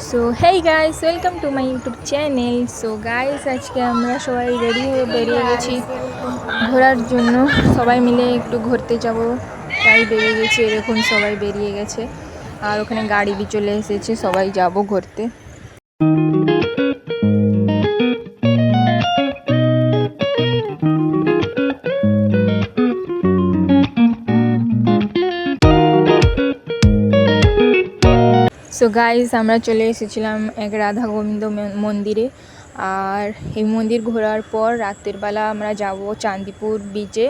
So hey guys, welcome to my YouTube channel. So guys, আজকে আমরা সবাই ready হয়ে বেরিয়ে গেছি ঘোরার জন্য। সবাই মিলে একটু ঘুরতে যাব, তাই বেরিয়ে গেছি। দেখুন সবাই বেরিয়ে গেছে, আর ওখানে গাড়ি বি চলে এসেছে, সবাই যাব ঘুরতে। সো গাইস, আমরা চলে এসেছিলাম এক রাধা গোবিন্দ মন্দিরে। আর এই মন্দির ঘোরার পর রাতের বেলা আমরা যাব চাঁদিপুর বিচে।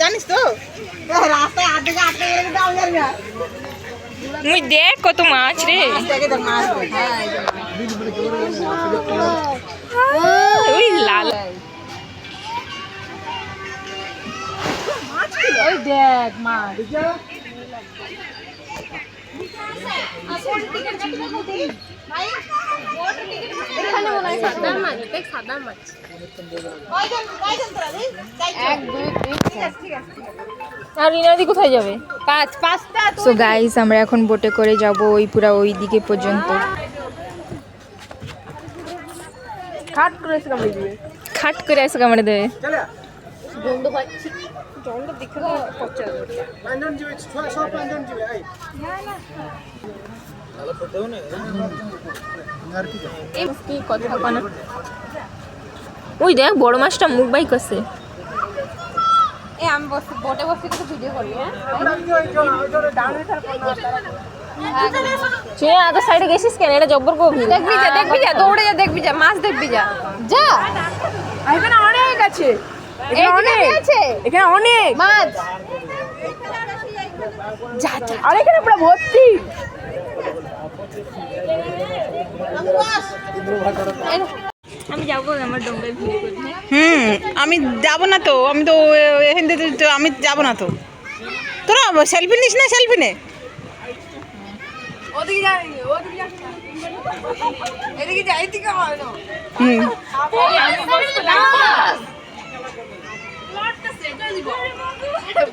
জানিস তো তুই দেখ কত মাছ রে, ওই লাল। ওই দেখ মাছ আর রিনাদি কোথায় যাবে? সো গাইস, আমরা এখন বোটে করে যাব ওই পুরা ওই দিকে পর্যন্ত। খাট করে এসে কামড়ে দিবে। খাট করে এসে কামড়ে দেবে। গন্ধ পাচ্ছি, জলটা দেখে তো পচা যাবে। এই কি কথা কোনা, ওই দেখ বড় মাছটা মুখ বাই করছে। এ আমি বসে বোটে বসে কিছু ভিডিও করি। হ্যাঁ তুই আদার সাইডে গেছিস কেন? এটা জব্বর গভীর। দেখবি যা দৌড়ে যা, দেখবি যা মাছ দেখবি যা যা। এখানে অনেক আছে, এখানে অনেক আছে, এখানে অনেক মাছ। যা যা, আর এখানে পুরো ভর্তি। আমি যাবো আমার ডোঙ্গায় ভিডিও করতে। আমি যাব না তো, আমি তো এখান থেকে আমি যাব না তো। তোরা সেলফি নিস না, সেলফি নে। ওদিকে যা, ওদিকে যা, এদিকে যা, এদিকে হয় না। আমি বসতে না, লটটা সেটা দিব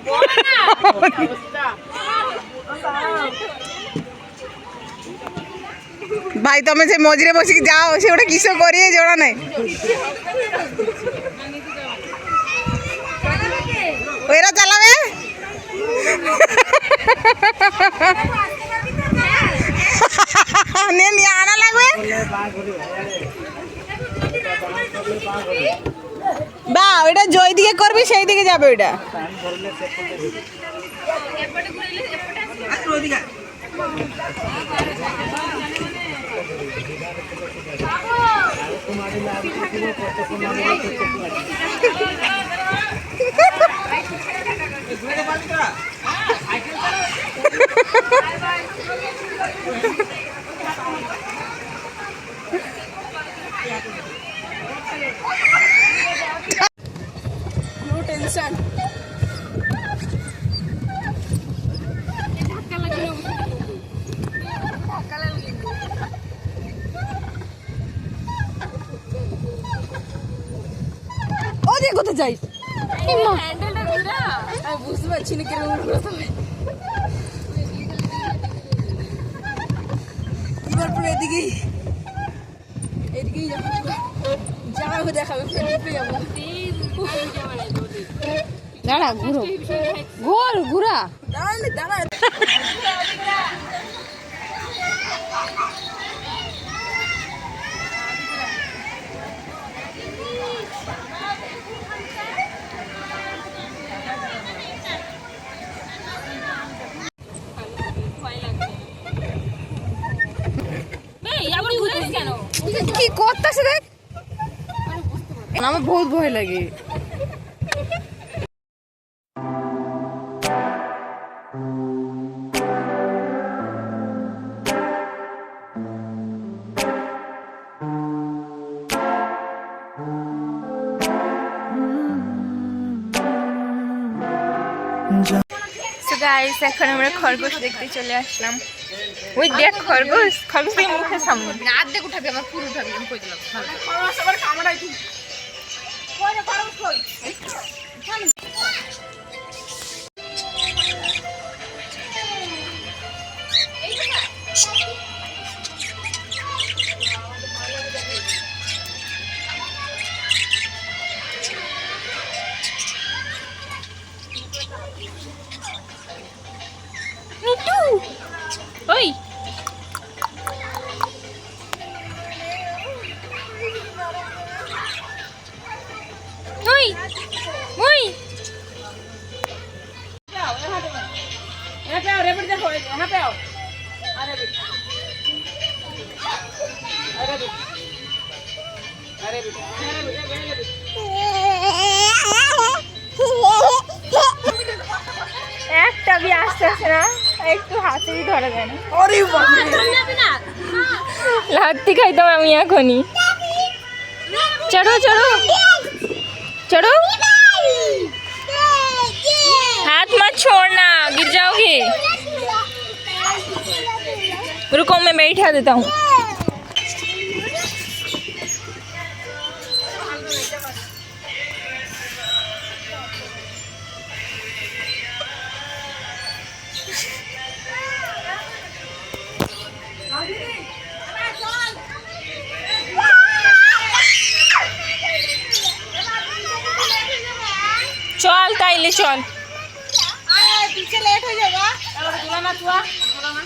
বল না। ভাই তুমি যে মজরে বসে যাও, সে ওটা কিসব করিয়ে জোড়া নাই। ওরা চালাবে নিয়ে আনা লাগবে। বা ওইটা জয় দিকে করবি, সেই দিকে যাবে ওইটা। No tension. কোথায় যাই? আমি বুঝতে পারছি না কিরকম ঘুরাতে হবে। এবার পুরো এদিকেই যাবো, দেখাবে যাবো। দাঁড়া ঘুরো, ঘুরা দাঁড়া। কি করতেছে দেখ, আমার বহুত ভয় লাগে। গাইস, এখন আমরা খরগোশ দেখতে চলে আসলাম। ওই দেখ খরগোশ, খরগোশ মুখের সামনে। অর্ধেক উঠাবি, আমার পুরো উঠাবি, আমি কই দিলাম। খরগোশ আবার কামড়াই। মিটু ওই ওই ওই यहाँ पे आओ रेबिट देखो यहाँ पे आओ अरे बेटा अरे बेटा अरे बेटा अरे बेटा একটা বি আসতে আসে না একটু হাতে ধরা যায় না अरे बाप रे লাত্তি খাইতাম আমি এখনই চড়ো চড়ো चढ़ो हाथ मत छोड़ना गिर जाओगे रुको मैं बैठा देता हूँ चल ताइले चल पीछे लेट हो जाएगा दुलाना तुआ दुलाना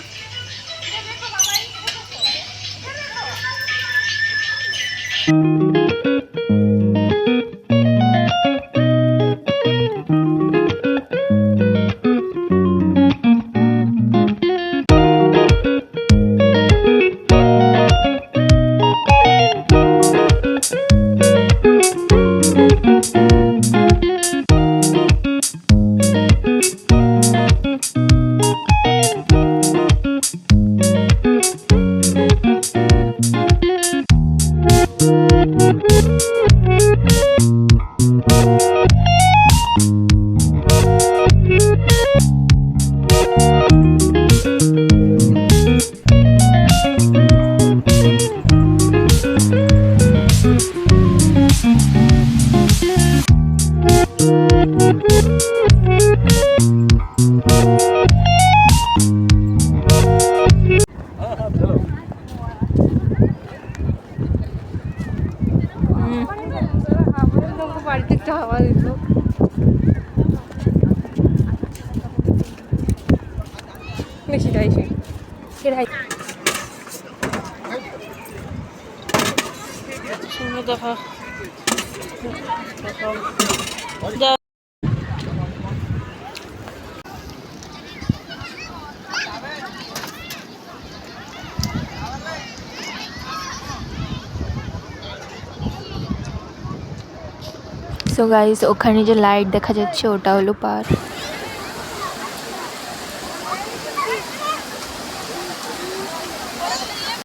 বাড়িতে একটা হাওয়া দিত বেশি তাই সেটাই দেখা সো গাইস ওখানে যে লাইট দেখা যাচ্ছে ওটা হলো পার্ক